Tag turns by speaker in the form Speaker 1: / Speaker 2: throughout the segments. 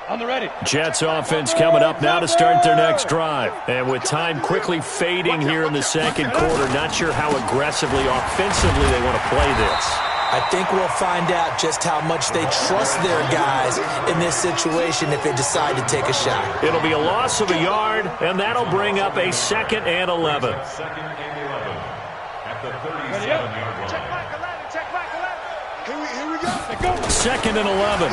Speaker 1: On the ready.
Speaker 2: Jets offense coming up now to start their next drive. And with time quickly fading here in the second quarter, not sure how aggressively, offensively they want to play this.
Speaker 3: I think we'll find out just how much they trust their guys in this situation if they decide to take a shot.
Speaker 2: It'll be a loss of a yard, and that'll bring up a 2nd and 11.
Speaker 1: At the 37-yard line.
Speaker 4: Check back 11. Here we go.
Speaker 2: 2nd and 11.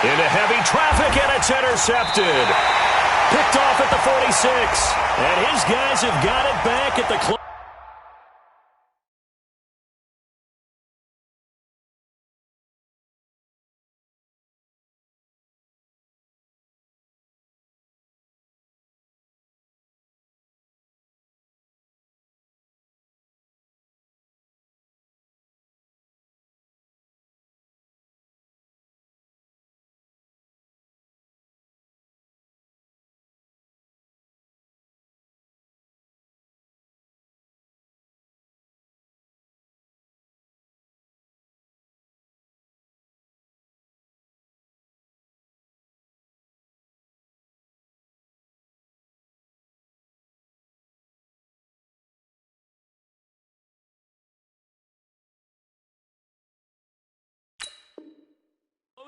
Speaker 2: Into heavy traffic, and it's intercepted. Picked off at the 46. And his guys have got it back at the close.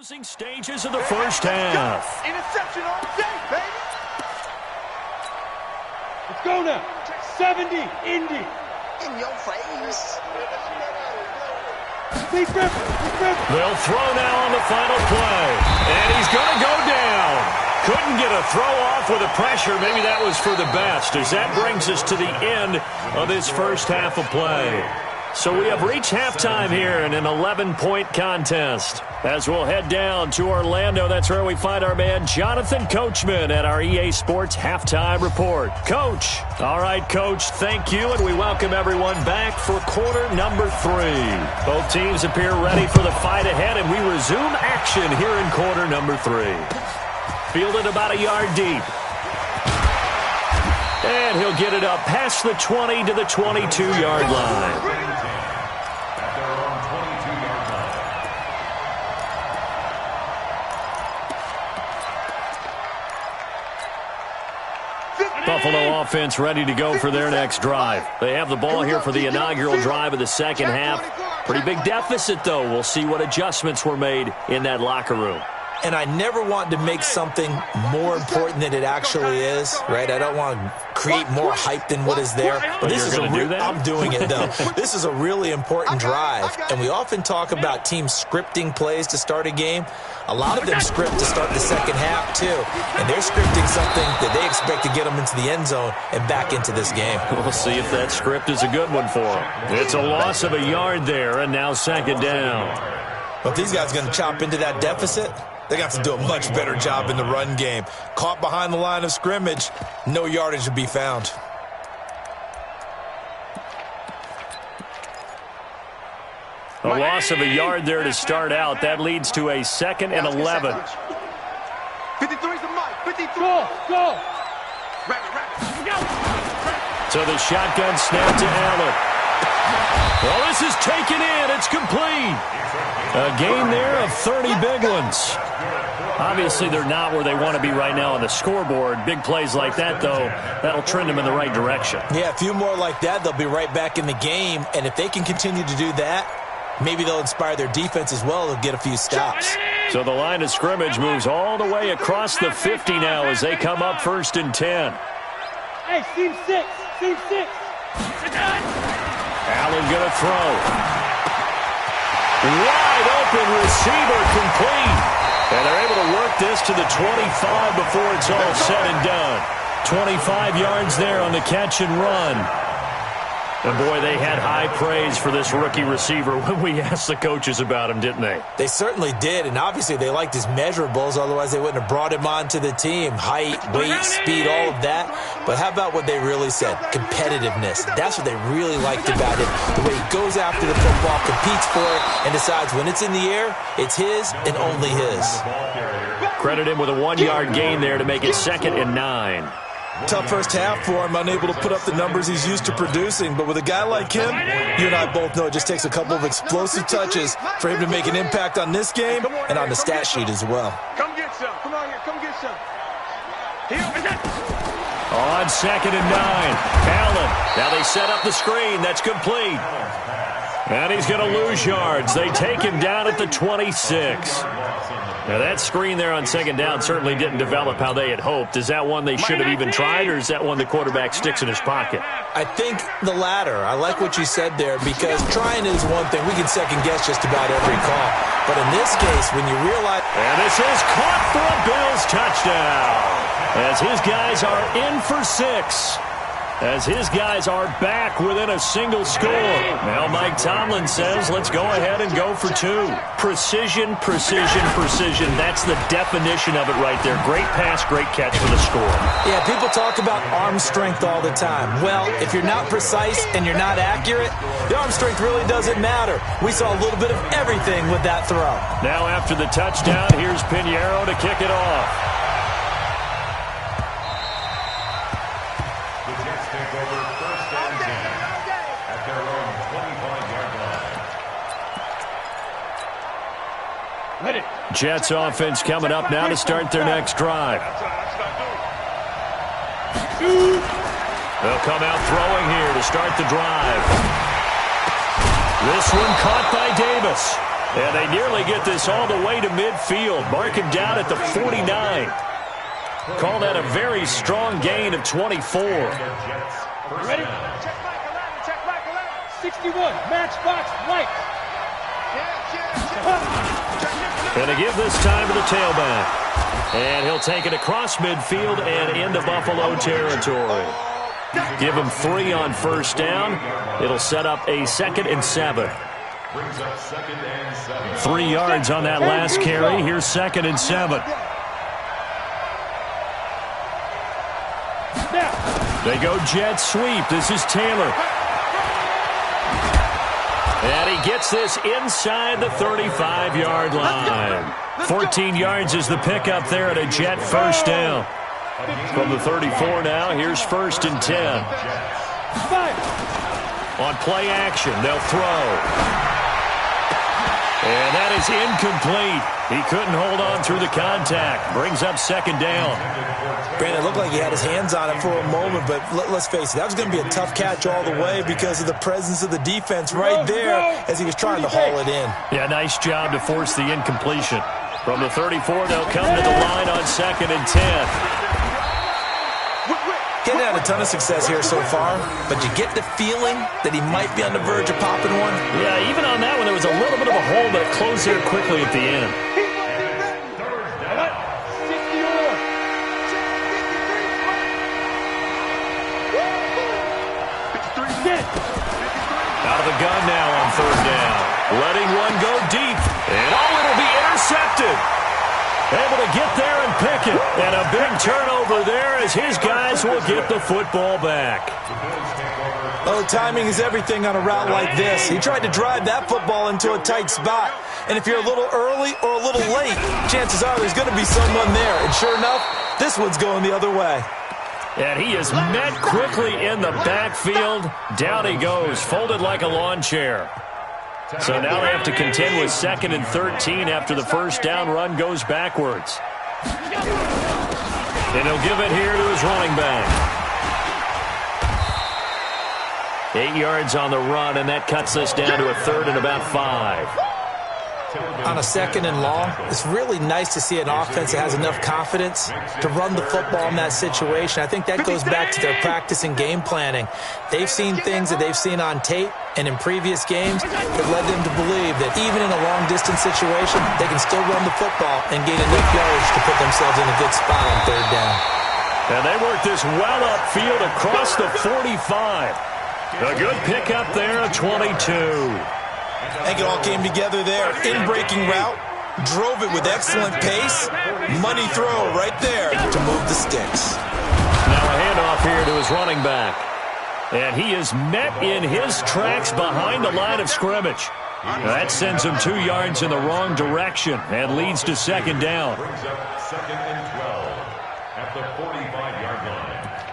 Speaker 2: Closing stages of the first half.
Speaker 4: Interception all day, baby.
Speaker 1: Let's go now. 70, Indy.
Speaker 4: In your face.
Speaker 2: They'll throw now on the final play. And he's going to go down. Couldn't get a throw off with the pressure. Maybe that was for the best, as that brings us to the end of this first half of play. So we have reached halftime here in an 11-point contest. As we'll head down to Orlando, that's where we find our man Jonathan Coachman at our EA Sports Halftime Report. Coach. All right, Coach, thank you, and we welcome everyone back for quarter number 3. Both teams appear ready for the fight ahead, and we resume action here in quarter number 3. Fielded about a yard deep. And he'll get it up past the 20 to the 22-yard line. Buffalo offense ready to go for their next drive. They have the ball here for the inaugural drive of the second half. Pretty big deficit, though. We'll see what adjustments were made in that locker room.
Speaker 3: And I never want to make something more important than it actually is, right? I don't want to create more hype than what is there.
Speaker 2: But this is
Speaker 3: I'm doing it, though. This is a really important drive, and we often talk about teams scripting plays to start a game. A lot of them script to start the second half, too, and they're scripting something that they expect to get them into the end zone and back into this game.
Speaker 2: We'll see if that script is a good one for them. It's a loss of a yard there, and now 2nd down.
Speaker 3: Well, if these guys are going to chop into that deficit, they got to do a much better job in the run game. Caught behind the line of scrimmage, no yardage to be found.
Speaker 2: A loss of a yard there to start out. That leads to a 2nd and 11.
Speaker 4: 53's the mic. 53.
Speaker 1: Go.
Speaker 2: So the shotgun snap to Allen. Well, this is taken in. It's complete. A gain there of 30 big ones. Obviously, they're not where they want to be right now on the scoreboard. Big plays like that, though, that'll trend them in the right direction.
Speaker 3: Yeah, a few more like that, they'll be right back in the game. And if they can continue to do that, maybe they'll inspire their defense as well. They'll get a few stops.
Speaker 2: So the line of scrimmage moves all the way across the 50 now as they come up 1st and 10.
Speaker 1: Hey, team 6.
Speaker 2: Allen going to throw. Wide open receiver complete. And they're able to work this to the 25 before it's all said and done. 25 yards there on the catch and run. And, boy, they had high praise for this rookie receiver when we asked the coaches about him, didn't they?
Speaker 3: They certainly did, and obviously they liked his measurables. Otherwise, they wouldn't have brought him onto the team. Height, weight, speed, all of that. But how about what they really said? Competitiveness. That's what they really liked about him. The way he goes after the football, competes for it, and decides when it's in the air, it's his and only his.
Speaker 2: Credit him with a 1-yard gain there to make it 2nd and 9.
Speaker 3: Tough first half for him, unable to put up the numbers he's used to producing. But with a guy like him, you and I both know it just takes a couple of explosive touches for him to make an impact on this game and on the stat sheet as well.
Speaker 4: Come get some. Come on here. Come get some.
Speaker 2: On 2nd and 9, Allen. Now they set up the screen. That's complete. And he's going to lose yards. They take him down at the 26. Now, that screen there on 2nd down certainly didn't develop how they had hoped. Is that one they should have even tried, or is that one the quarterback sticks in his pocket?
Speaker 3: I think the latter. I like what you said there, because trying is one thing. We can second-guess just about every call. But in this case, when you realize...
Speaker 2: And this is caught for a Bills touchdown, as his guys are in for 6. As his guys are back within a single score. Now Mike Tomlin says, let's go ahead and go for 2. Precision, precision, precision. That's the definition of it right there. Great pass, great catch for the score.
Speaker 3: Yeah, people talk about arm strength all the time. Well, if you're not precise and you're not accurate, the arm strength really doesn't matter. We saw a little bit of everything with that throw.
Speaker 2: Now after the touchdown, here's Pinheiro to kick it off. Jets offense coming up now to start their next drive. They'll come out throwing here to start the drive. This one caught by Davis. And they nearly get this all the way to midfield. Mark him down at the 49. Call that a very strong gain of 24.
Speaker 1: Ready?
Speaker 4: Check back 11.
Speaker 1: 61, matchbox, right.
Speaker 2: And to give this time to the tailback. And he'll take it across midfield and into Buffalo territory. Give him 3 on first down. It'll set up a 2nd and 7. 3 yards on that last carry. Here's 2nd and 7. They go jet sweep. This is Taylor. And he gets this inside the 35-yard line. 14 yards is the pickup there at a Jet first down. From the 34 now, here's 1st and 10. On play action, they'll throw. And that is incomplete. He couldn't hold on through the contact. Brings up 2nd down.
Speaker 3: Brandon, it looked like he had his hands on it for a moment, but let's face it, that was going to be a tough catch all the way because of the presence of the defense right there as he was trying to haul it in.
Speaker 2: Yeah, nice job to force the incompletion. From the 34, they'll come to the line on 2nd and 10.
Speaker 3: Getting had a ton of success here so far, but you get the feeling that he might be on the verge of popping one.
Speaker 2: Yeah, even on that one, there was a little bit of a hole, but it closed there quickly at the end. Out of the gun now on 3rd down. Letting one go deep. And it'll be intercepted. Able to get there and pick it. And a big turnover there as his guys will get the football back.
Speaker 3: Oh, timing is everything on a route like this. He tried to drive that football into a tight spot. And if you're a little early or a little late, chances are there's going to be someone there. And sure enough, this one's going the other way.
Speaker 2: And he is met quickly in the backfield. Down he goes, folded like a lawn chair. So now they have to contend with 2nd and 13 after the first down run goes backwards. And he'll give it here to his running back. 8 yards on the run, and that cuts this down to a 3rd and about 5.
Speaker 3: On a 2nd and long, it's really nice to see an offense that has enough confidence to run the football in that situation. I think that goes back to their practice and game planning. They've seen things that they've seen on tape and in previous games that led them to believe that even in a long-distance situation, they can still run the football and gain enough yardage to put themselves in a good spot on 3rd down.
Speaker 2: And they work this well upfield across the 45. A good pickup there at 22.
Speaker 3: I think it all came together there. In-breaking route, drove it with excellent pace. Money throw right there to move the sticks.
Speaker 2: Now a handoff here to his running back. And he is met in his tracks behind the line of scrimmage. That sends him 2 yards in the wrong direction and leads to 2nd down.
Speaker 5: Brings up 2nd and 12 at the 45-yard line.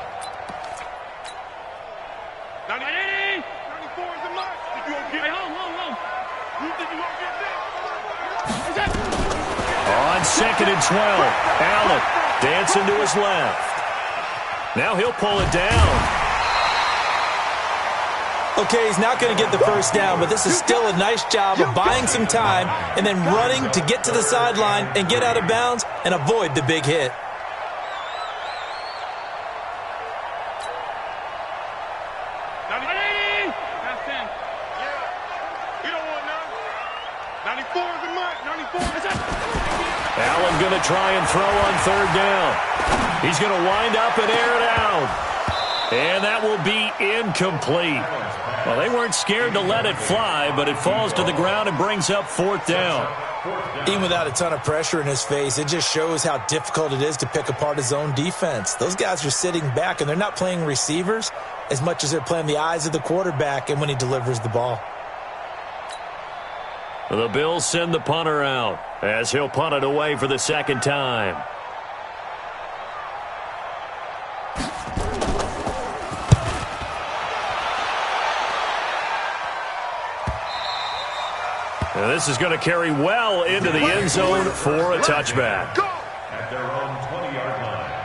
Speaker 2: On 2nd and 12, Allen dancing to his left. Now he'll pull it down.
Speaker 3: Okay, he's not going to get the first down, but this is still a nice job of buying some time and then running to get to the sideline and get out of bounds and avoid the big hit.
Speaker 2: Allen going to try and throw on 3rd down. He's going to wind up and air it out. And that will be incomplete. Well, they weren't scared to let it fly, but it falls to the ground and brings up 4th down.
Speaker 3: Even without a ton of pressure in his face, it just shows how difficult it is to pick apart his own defense. Those guys are sitting back, and they're not playing receivers as much as they're playing the eyes of the quarterback and when he delivers the ball.
Speaker 2: The Bills send the punter out as he'll punt it away for the 2nd time. And this is going to carry well into the end zone for a touchback.
Speaker 1: At their own 20-yard line.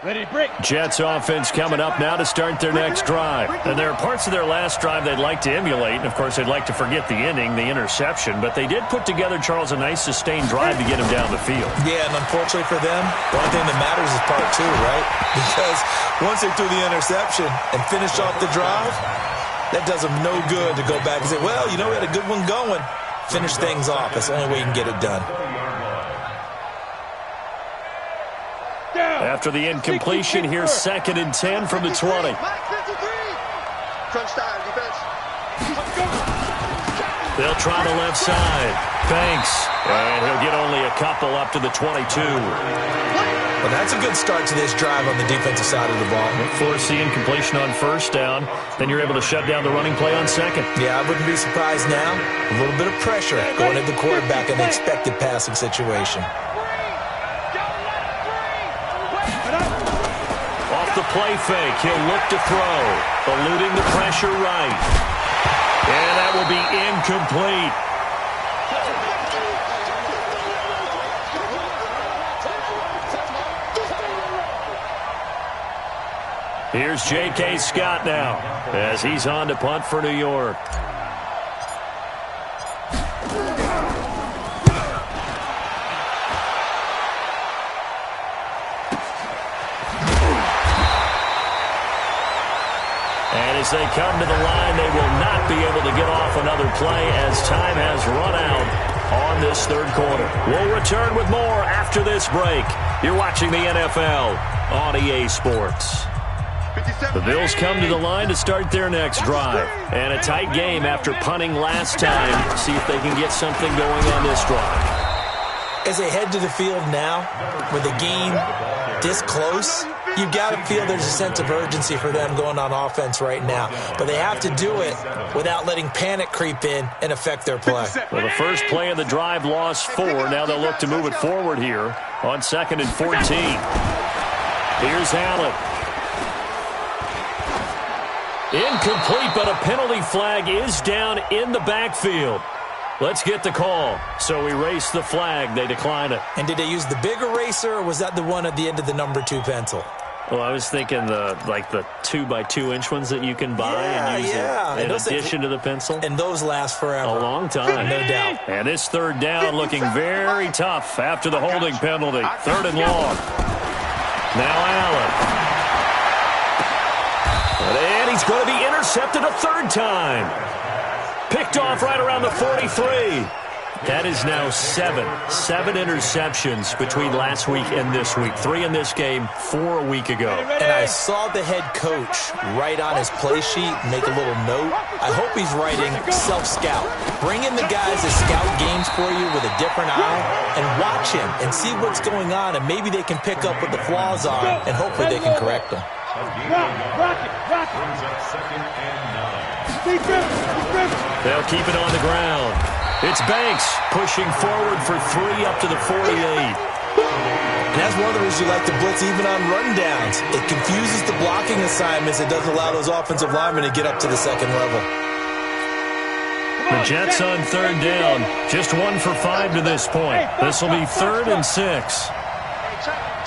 Speaker 1: Ready, break.
Speaker 2: Jets offense coming up now to start their next drive. And there are parts of their last drive they'd like to emulate. And, of course, they'd like to forget the ending, the interception. But they did put together, Charles, a nice sustained drive to get him down the field.
Speaker 3: Yeah, and unfortunately for them, the only thing that matters is part 2, right? Because once they threw the interception and finished off the drive, that does them no good to go back and say, well, you know, we had a good one going. Finish things off. That's the only way you can get it done.
Speaker 2: After the incompletion, here's 2nd and 10 from the 20. They'll try the left side. Banks. And he'll get only a couple up to the 22.
Speaker 3: Well, that's a good start to this drive on the defensive side of the ball.
Speaker 2: Force the incompletion on 1st down. Then you're able to shut down the running play on 2nd.
Speaker 3: Yeah, I wouldn't be surprised now. A little bit of pressure going at the quarterback in the expected passing situation.
Speaker 2: The play fake. He'll look to throw. Eluding the pressure right. And that will be incomplete. Here's J.K. Scott now as he's on to punt for New York. As they come to the line, they will not be able to get off another play as time has run out on this 3rd quarter. We'll return with more after this break. You're watching the NFL on EA Sports. The Bills come to the line to start their next drive. And a tight game after punting last time. See if they can get something going on this drive.
Speaker 3: As they head to the field now, with the game this close, you've got to feel there's a sense of urgency for them going on offense right now. But they have to do it without letting panic creep in and affect their play.
Speaker 2: Well, the first play of the drive lost 4. Now they'll look to move it forward here on 2nd and 14. Here's Allen. Incomplete, but a penalty flag is down in the backfield. Let's get the call. So erase the flag. They decline it.
Speaker 3: And did they use the big eraser, or was that the one at the end of the number 2 pencil?
Speaker 2: Well, I was thinking the 2x2-inch ones that you can buy and use in addition to the pencil.
Speaker 3: And those last forever.
Speaker 2: A long time.
Speaker 3: No doubt.
Speaker 2: And this 3rd down looking very tough after the holding penalty. 3rd and long. Now Allen. And he's going to be intercepted a 3rd time. Picked off right around the 43. That is now 7 interceptions between last week and this week. 3 in this game, 4 a week ago.
Speaker 3: And I saw the head coach write on his play sheet, make a little note. I hope he's writing self-scout. Bring in the guys that scout games for you with a different eye and watch him and see what's going on, and maybe they can pick up what the flaws are, and hopefully they can correct them.
Speaker 2: They'll keep it on the ground. It's Banks pushing forward for 3 up to the 48.
Speaker 3: And that's one of the reasons you like to blitz even on rundowns. It confuses the blocking assignments. It doesn't allow those offensive linemen to get up to the second level.
Speaker 2: The Jets on third down. Just 1 for 5 to this point. This will be 3rd and 6.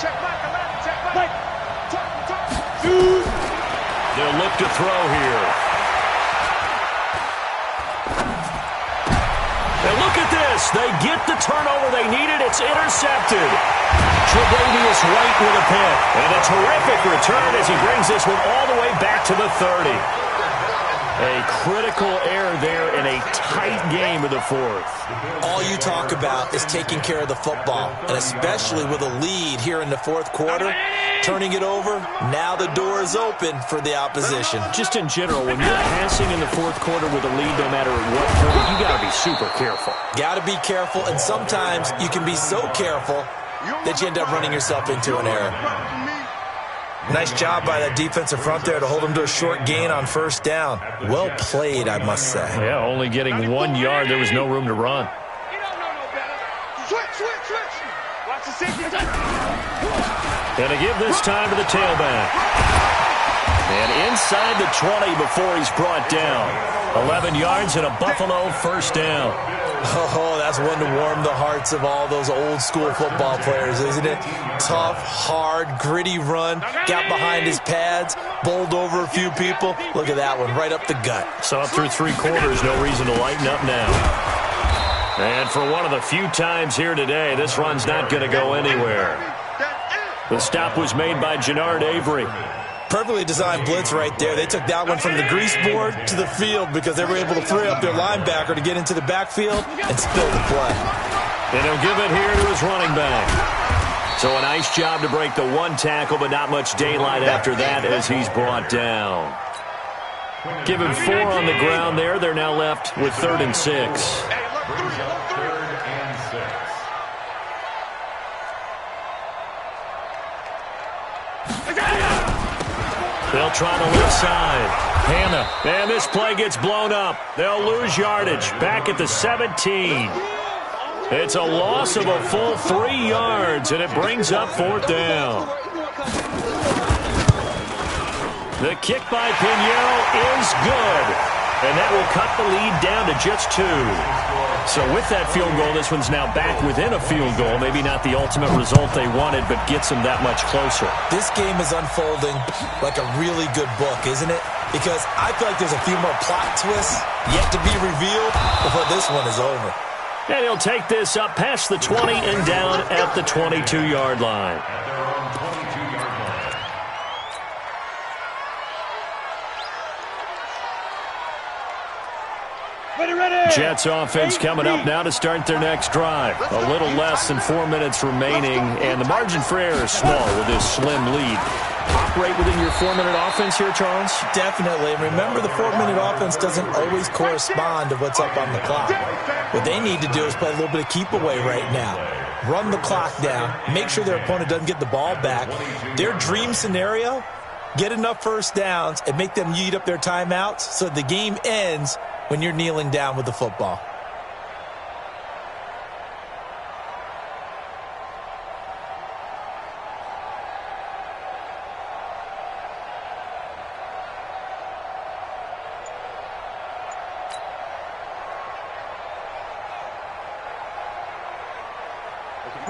Speaker 4: Check back 11. Check back.
Speaker 2: They'll look to throw here. And look at this. They get the turnover they needed. It's intercepted. Tre'Davious White with a pick. And a terrific return as he brings this one all the way back to the 30. A critical error there in a tight game of the 4th.
Speaker 3: All you talk about is taking care of the football, and especially with a lead here in the 4th quarter, turning it over, now the door is open for the opposition.
Speaker 2: Just in general, when you're passing in the 4th quarter with a lead, no matter at what point, you got to be super careful.
Speaker 3: Got to be careful, and sometimes you can be so careful that you end up running yourself into an error. Nice job by that defensive front there to hold them to a short gain on first down. Well played, I must say.
Speaker 2: Yeah, only getting 1 yard. There was no room to run.
Speaker 4: You don't know no better. Switch. Watch the safety.
Speaker 2: Gonna give this time to the tailback. And inside the 20 before he's brought down. 11 yards and a Buffalo first down.
Speaker 3: Oh, that's one to warm the hearts of all those old school football players, isn't it? Tough, hard, gritty run. Got behind his pads, bowled over a few people. Look at that one, right up the gut.
Speaker 2: Saw it through 3 quarters. No reason to lighten up now. And for one of the few times here today, this run's not going to go anywhere. The stop was made by Jannard Avery.
Speaker 3: Perfectly designed blitz right there. They took that one from the grease board to the field because they were able to free up their linebacker to get into the backfield and spill the play.
Speaker 2: And he'll give it here to his running back. So a nice job to break the 1 tackle, but not much daylight after that as he's brought down. Give him 4 on the ground there. They're now left with 3rd and 6. They'll try the left side. Hannah. And this play gets blown up. They'll lose yardage. Back at the 17. It's a loss of a full 3 yards, and it brings up 4th down. The kick by Pinheiro is good. And that will cut the lead down to just 2. So with that field goal, this one's now back within a field goal. Maybe not the ultimate result they wanted, but gets them that much closer.
Speaker 3: This game is unfolding like a really good book, isn't it? Because I feel like there's a few more plot twists yet to be revealed before this one is over.
Speaker 2: And he'll take this up past the 20 and down at the 22-yard line. Jets offense coming up now to start their next drive. A little less than 4 minutes remaining, and the margin for error is small with this slim lead. Operate within your 4-minute offense here, Charles?
Speaker 3: Definitely. And remember, the 4-minute offense doesn't always correspond to what's up on the clock. What they need to do is play a little bit of keep away right now. Run the clock down. Make sure their opponent doesn't get the ball back. Their dream scenario, get enough first downs and make them eat up their timeouts so the game ends when you're kneeling down with the football.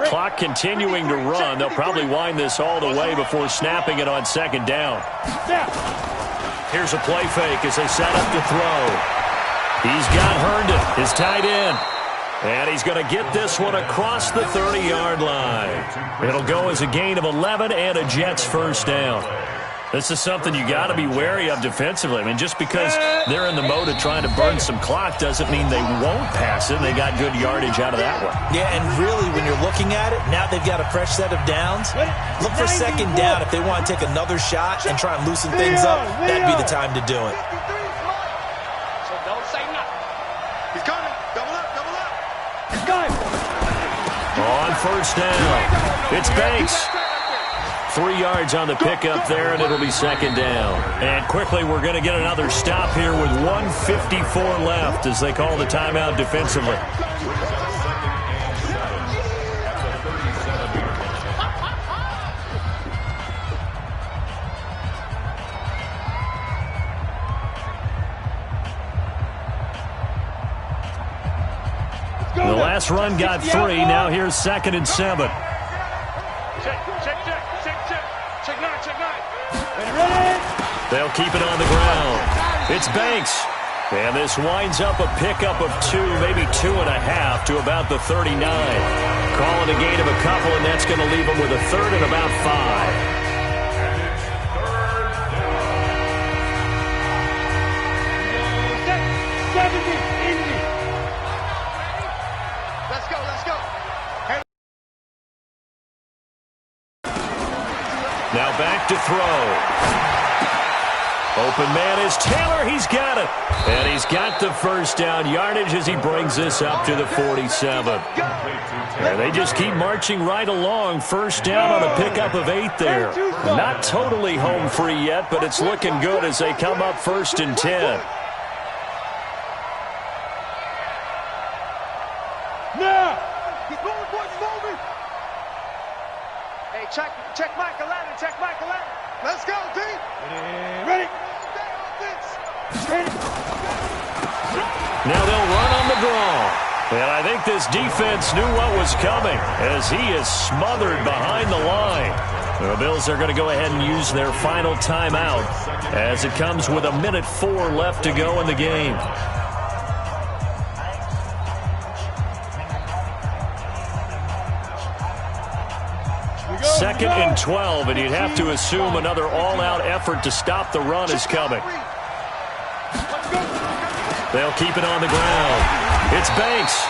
Speaker 2: Clock continuing to run. They'll probably wind this all the way before snapping it on 2nd down. Here's a play fake as they set up to throw. He's got Herndon, his tight end. And he's going to get this one across the 30-yard line. It'll go as a gain of 11 and a Jets first down. This is something you got to be wary of defensively. I mean, just because they're in the mode of trying to burn some clock doesn't mean they won't pass it. They got good yardage out of that one.
Speaker 3: Yeah, and really, when you're looking at it, now they've got a fresh set of downs. Look for 2nd down if they want to take another shot and try and loosen things up. That'd be the time to do it.
Speaker 4: So don't say nothing. He's coming. Double up. He's coming.
Speaker 2: On first down, it's Banks. 3 yards on the pickup there, and it'll be 2nd down. And quickly, we're going to get another stop here with 1:54 left as they call the timeout defensively. Last run got 3. Now here's 2nd and 7.
Speaker 4: Check 9, check 9.
Speaker 2: They'll keep it on the ground. It's Banks. And this winds up a pickup of 2, maybe 2.5 to about the 39. Calling a gain of a couple, and that's going to leave them with a 3rd and about 5.
Speaker 4: Let's go.
Speaker 2: Now back to throw. Open man is Taylor. He's got it. And he's got the first down yardage as he brings this up to the 47. And they just keep marching right along. First down on a pickup of 8 there. Not totally home free yet, but it's looking good as they come up 1st and 10.
Speaker 4: Now! Keep moving, boys, moving! Hey, check Mike 11, check Mike 11. Let's go, D! Ready?
Speaker 2: Now they'll run on the draw. And I think this defense knew what was coming as he is smothered behind the line. The Bills are going to go ahead and use their final timeout as it comes with 1:04 left to go in the game. Second and 12, and you'd have to assume another all-out effort to stop the run is coming. They'll keep it on the ground. It's Banks.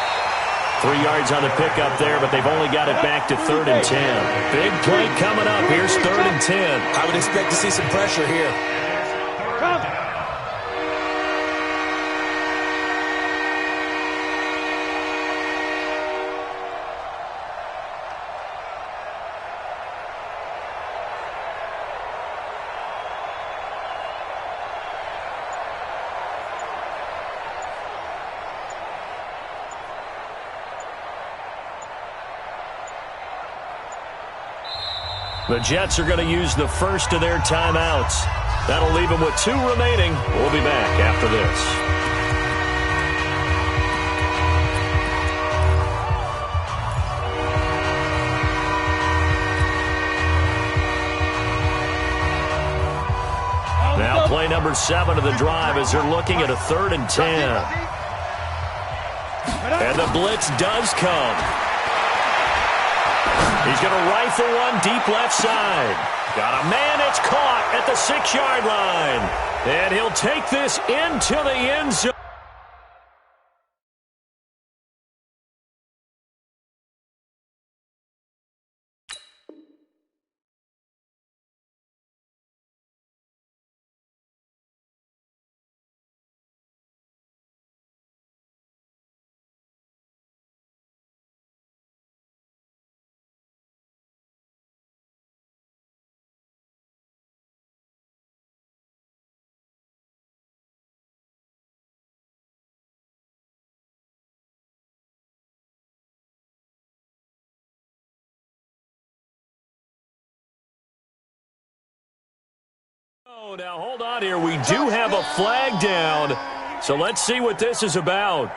Speaker 2: 3 yards on the pickup there, but they've only got it back to 3rd and 10. Big play coming up. Here's 3rd and 10.
Speaker 3: I would expect to see some pressure here.
Speaker 2: The Jets are going to use the first of their timeouts. That'll leave them with 2 remaining. We'll be back after this. Now play number 7 of the drive as they're looking at a 3rd and 10. And the blitz does come. He's going to rifle one deep left side. Got a man, it's caught at the 6-yard line. And he'll take this into the end zone. Oh, now hold on here. We do have a flag down. So let's see what this is about.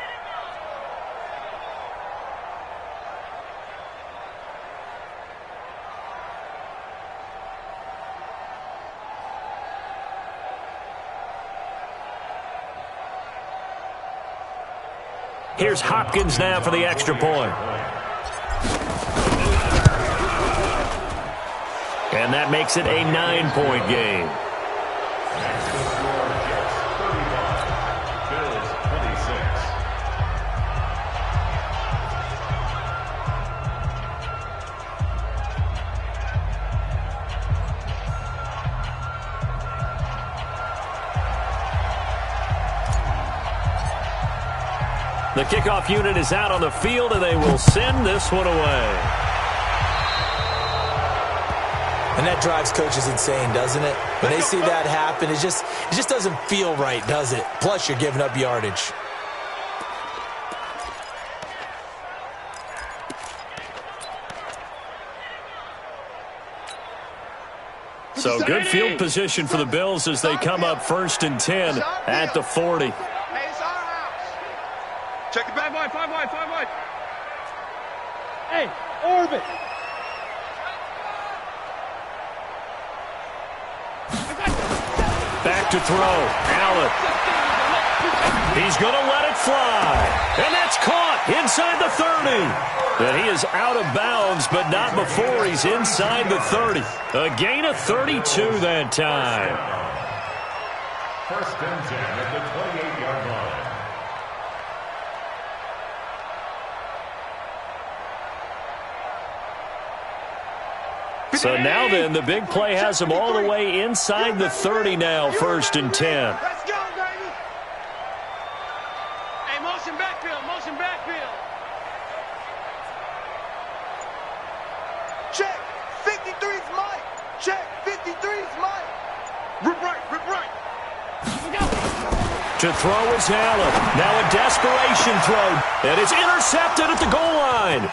Speaker 2: Here's Hopkins now for the extra point. And that makes it a 9-point game. The kickoff unit is out on the field, and they will send this one away.
Speaker 3: And that drives coaches insane, doesn't it? When they see that happen, it just doesn't feel right, does it? Plus, you're giving up yardage.
Speaker 2: So good field position for the Bills as they come up 1st and 10 at the 40.
Speaker 4: Hey, it's our house. Check it back, boy. 5 wide.
Speaker 1: Hey, orbit.
Speaker 2: Back to throw. Allen. He's going to let it fly. And that's caught inside the 30. And he is out of bounds, but not before he's inside the 30. A gain of 32 that time.
Speaker 1: First and 10 at the 28-yard line.
Speaker 2: So now then, the big play has him all the way inside the 30 now, first and 10.
Speaker 4: Let's go, baby. Hey, motion backfield, motion backfield. Check, 53's Mike. Check, 53's Mike. Rip right, rip right.
Speaker 2: To throw is Allen. Now a desperation throw, and it's intercepted at the goal line.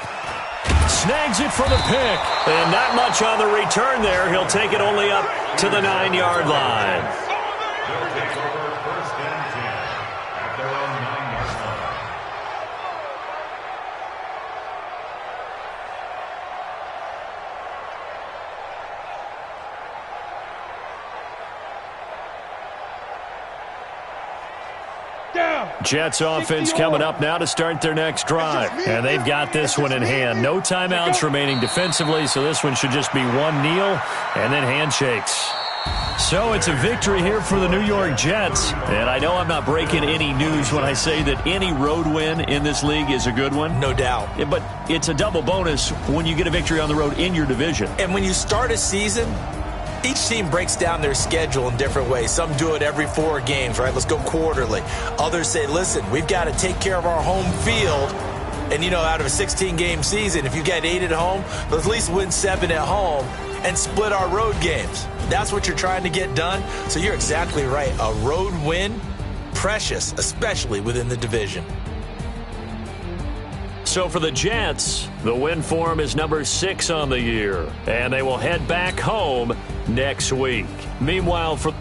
Speaker 2: Snags it for the pick, and not much on the return there. He'll take it only up to the 9-yard line.
Speaker 1: They'll take over first and 10 at their own 9-yard line.
Speaker 2: Jets offense coming up now to start their next drive. And they've got this one in hand. No timeouts remaining defensively, so this one should just be one kneel and then handshakes. So it's a victory here for the New York Jets. And I know I'm not breaking any news when I say that any road win in this league is a good one.
Speaker 3: No doubt.
Speaker 2: But it's a double bonus when you get a victory on the road in your division.
Speaker 3: And when you start a season, each team breaks down their schedule in different ways. Some do it every 4 games, right? Let's go quarterly. Others say, listen, we've got to take care of our home field. And, you know, out of a 16-game season, if you get 8 at home, let's at least win 7 at home and split our road games. That's what you're trying to get done. So you're exactly right. A road win, precious, especially within the division.
Speaker 2: So for the Jets, the win form is number 6 on the year, and they will head back home next week. Meanwhile, for